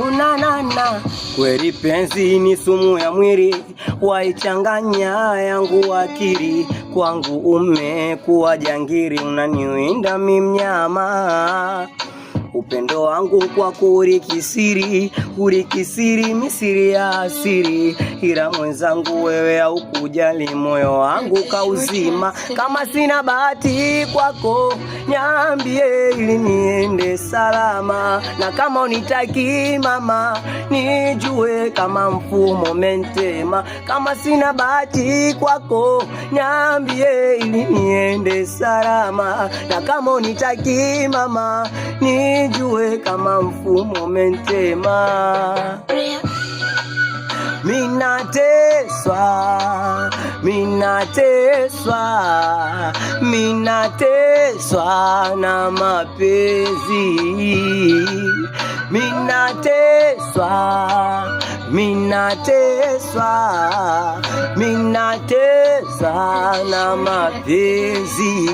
unanana. Kweli penzi ni sumu ya mwili, waichanganya yangu akili. Kwangu umekuwa jangiri, unaniwinda mi mnyama. Upendo wangu kwako ulikisiri misiri ya asiri. Ila mwenzangu wewe haukujali, moyo wangu kauzima. Kama sina bahati kwako niambie, ili niende salama. Na kama unitaki mama, nijue kama mfumo mentema. Kama sina bahati kwako niambie, ili niende salama. Na kama unitaki mama, nijue kama mfumo mentema. Minateswa na mapenzi. Minateswa na mapenzi.